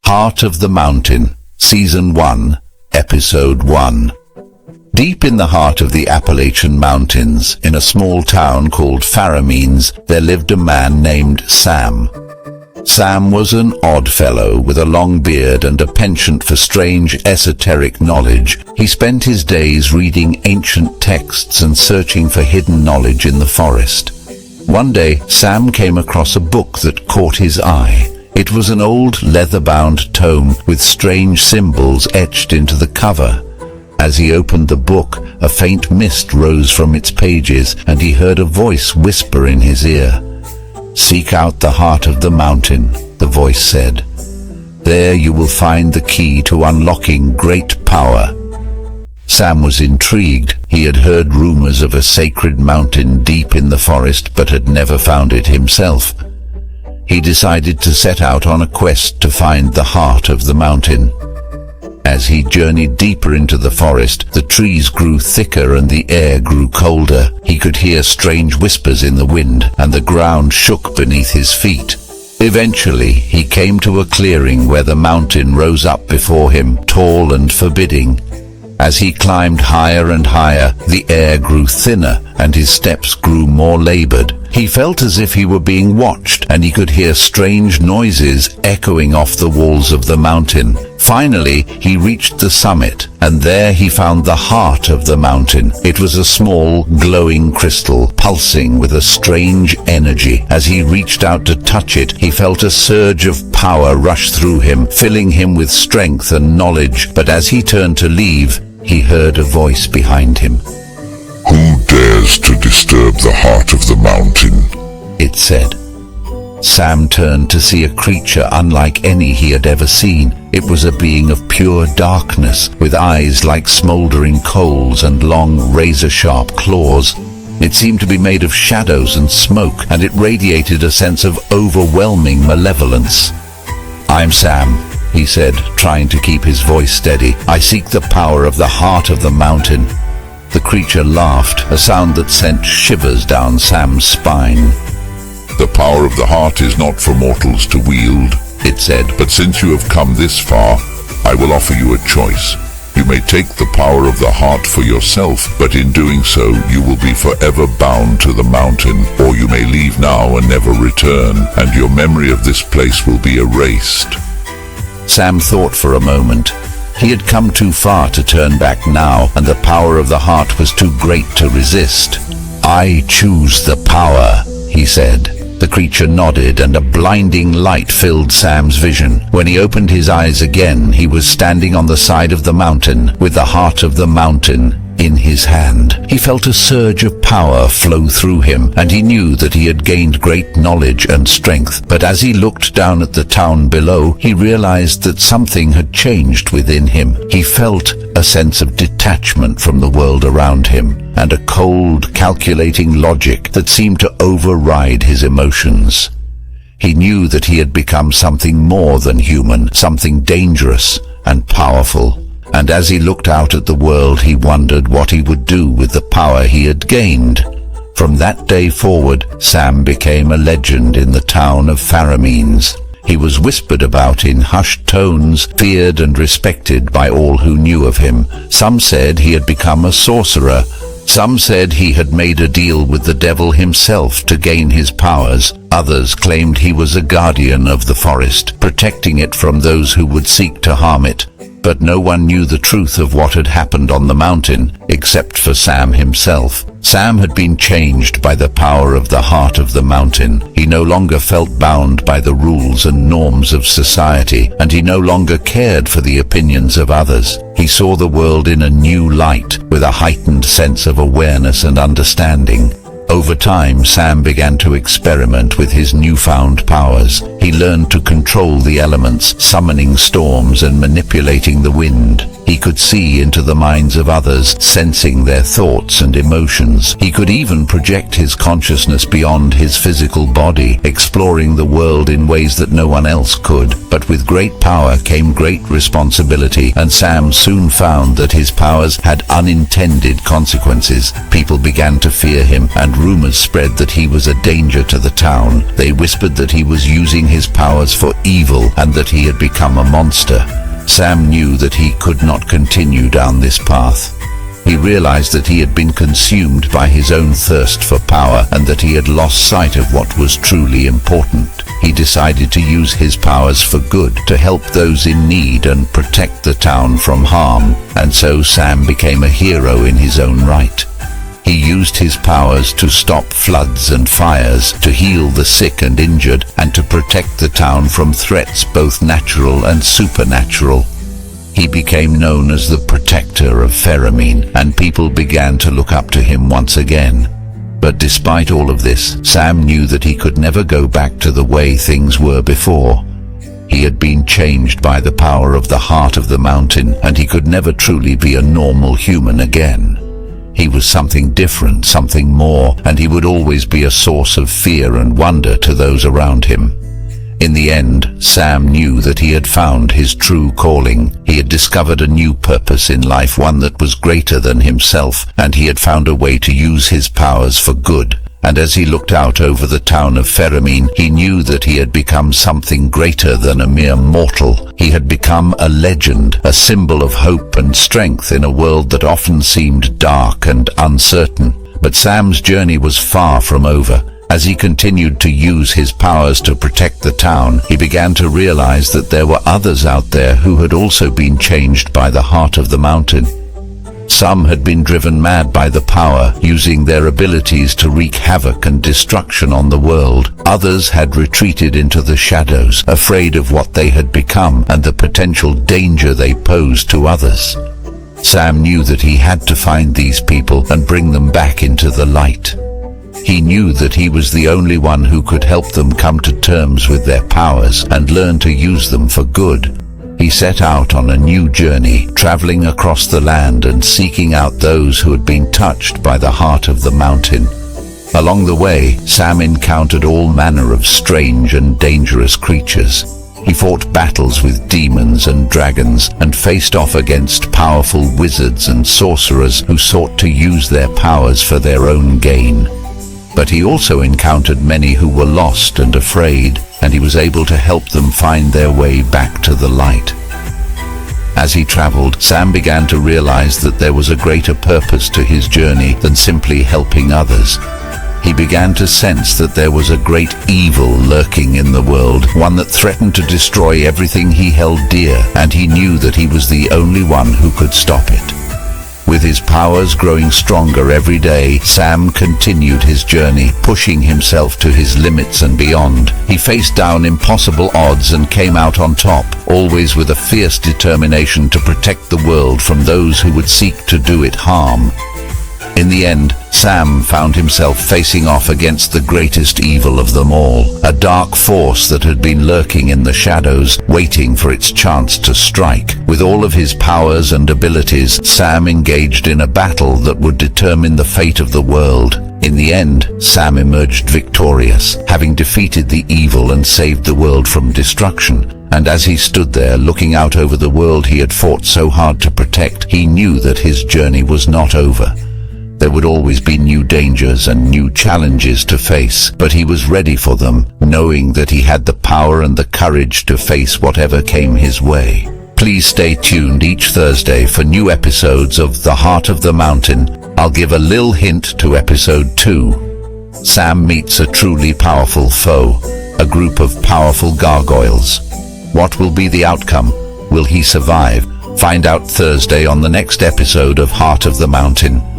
Heart of the Mountain, Season 1, Episode 1. Deep in the heart of the Appalachian Mountains, in a small town called Pharamines, there lived a man named Sam. Sam was an odd fellow with a long beard and a penchant for strange esoteric knowledge. He spent his days reading ancient texts and searching for hidden knowledge in the forest. One day, Sam came across a book that caught his eye. It was an old leather-bound tome with strange symbols etched into the cover. As he opened the book, a faint mist rose from its pages, and he heard a voice whisper in his ear. "Seek out the heart of the mountain," the voice said. "There you will find the key to unlocking great power." Sam was intrigued. He had heard rumors of a sacred mountain deep in the forest, but had never found it himself. He decided to set out on a quest to find the heart of the mountain. As he journeyed deeper into the forest, the trees grew thicker and the air grew colder. He could hear strange whispers in the wind, and the ground shook beneath his feet. Eventually, he came to a clearing where the mountain rose up before him, tall and forbidding. As he climbed higher and higher, the air grew thinner and his steps grew more labored. He felt as if he were being watched, and he could hear strange noises echoing off the walls of the mountain. Finally, he reached the summit, and there he found the heart of the mountain. It was a small, glowing crystal, pulsing with a strange energy. As he reached out to touch it, he felt a surge of power rush through him, filling him with strength and knowledge. But as he turned to leave, he heard a voice behind him. "Who dares to disturb the heart of the mountain?" it said. Sam turned to see a creature unlike any he had ever seen. It was a being of pure darkness, with eyes like smoldering coals and long razor-sharp claws. It seemed to be made of shadows and smoke, and it radiated a sense of overwhelming malevolence. "I'm Sam," he said, trying to keep his voice steady. "I seek the power of the heart of the mountain." The creature laughed, a sound that sent shivers down Sam's spine. "The power of the heart is not for mortals to wield," it said. "but since you have come this far, I will offer you a choice. You may take the power of the heart for yourself, but in doing so, you will be forever bound to the mountain, or you may leave now and never return, and your memory of this place will be erased." Sam thought for a moment. He had come too far to turn back now, and the power of the heart was too great to resist. "I choose the power," he said. The creature nodded, and a blinding light filled Sam's vision. When he opened his eyes again, he was standing on the side of the mountain, with the heart of the mountain in his hand. He felt a surge of power flow through him, and he knew that he had gained great knowledge and strength. But as he looked down at the town below, he realized that something had changed within him. He felt a sense of detachment from the world around him, and a cold, calculating logic that seemed to override his emotions. He knew that he had become something more than human, something dangerous and powerful. And as he looked out at the world, he wondered what he would do with the power he had gained. From that day forward, Sam became a legend in the town of Pharamines. He was whispered about in hushed tones, feared and respected by all who knew of him. Some said he had become a sorcerer. Some said he had made a deal with the devil himself to gain his powers. Others claimed he was a guardian of the forest, protecting it from those who would seek to harm it. But no one knew the truth of what had happened on the mountain, except for Sam himself. Sam had been changed by the power of the heart of the mountain. He no longer felt bound by the rules and norms of society, and he no longer cared for the opinions of others. He saw the world in a new light, with a heightened sense of awareness and understanding. Over time, Sam began to experiment with his newfound powers. He learned to control the elements, summoning storms and manipulating the wind. He could see into the minds of others, sensing their thoughts and emotions. He could even project his consciousness beyond his physical body, exploring the world in ways that no one else could. But with great power came great responsibility, and Sam soon found that his powers had unintended consequences. People began to fear him, and rumors spread that he was a danger to the town. They whispered that he was using his powers for evil and that he had become a monster, Sam knew that he could not continue down this path. He realized that he had been consumed by his own thirst for power and that he had lost sight of what was truly important. He decided to use his powers for good, to help those in need and protect the town from harm, and so Sam became a hero in his own right. He used his powers to stop floods and fires, to heal the sick and injured, and to protect the town from threats both natural and supernatural. He became known as the protector of Feramene, and people began to look up to him once again. But despite all of this, Sam knew that he could never go back to the way things were before. He had been changed by the power of the heart of the mountain, and he could never truly be a normal human again. He was something different, something more, and he would always be a source of fear and wonder to those around him. In the end, Sam knew that he had found his true calling. He had discovered a new purpose in life, one that was greater than himself, and he had found a way to use his powers for good. And as he looked out over the town of Feramene, he knew that he had become something greater than a mere mortal. He had become a legend, a symbol of hope and strength in a world that often seemed dark and uncertain. But Sam's journey was far from over. As he continued to use his powers to protect the town, he began to realize that there were others out there who had also been changed by the heart of the mountain. Some had been driven mad by the power, using their abilities to wreak havoc and destruction on the world. Others had retreated into the shadows, afraid of what they had become and the potential danger they posed to others. Sam knew that he had to find these people and bring them back into the light. He knew that he was the only one who could help them come to terms with their powers and learn to use them for good. He set out on a new journey, traveling across the land and seeking out those who had been touched by the heart of the mountain. Along the way, Sam encountered all manner of strange and dangerous creatures. He fought battles with demons and dragons and faced off against powerful wizards and sorcerers who sought to use their powers for their own gain. But he also encountered many who were lost and afraid, and he was able to help them find their way back to the light. As he traveled, Sam began to realize that there was a greater purpose to his journey than simply helping others. He began to sense that there was a great evil lurking in the world, one that threatened to destroy everything he held dear, and he knew that he was the only one who could stop it. With his powers growing stronger every day, Sam continued his journey, pushing himself to his limits and beyond. He faced down impossible odds and came out on top, always with a fierce determination to protect the world from those who would seek to do it harm. In the end, Sam found himself facing off against the greatest evil of them all, a dark force that had been lurking in the shadows, waiting for its chance to strike. With all of his powers and abilities, Sam engaged in a battle that would determine the fate of the world. In the end, Sam emerged victorious, having defeated the evil and saved the world from destruction. And as he stood there looking out over the world he had fought so hard to protect, he knew that his journey was not over. There would always be new dangers and new challenges to face, but he was ready for them, knowing that he had the power and the courage to face whatever came his way. Please stay tuned each Thursday for new episodes of The Heart of the Mountain. I'll give a little hint to episode 2. Sam meets a truly powerful foe, a group of powerful gargoyles. What will be the outcome? Will he survive? Find out Thursday on the next episode of Heart of the Mountain.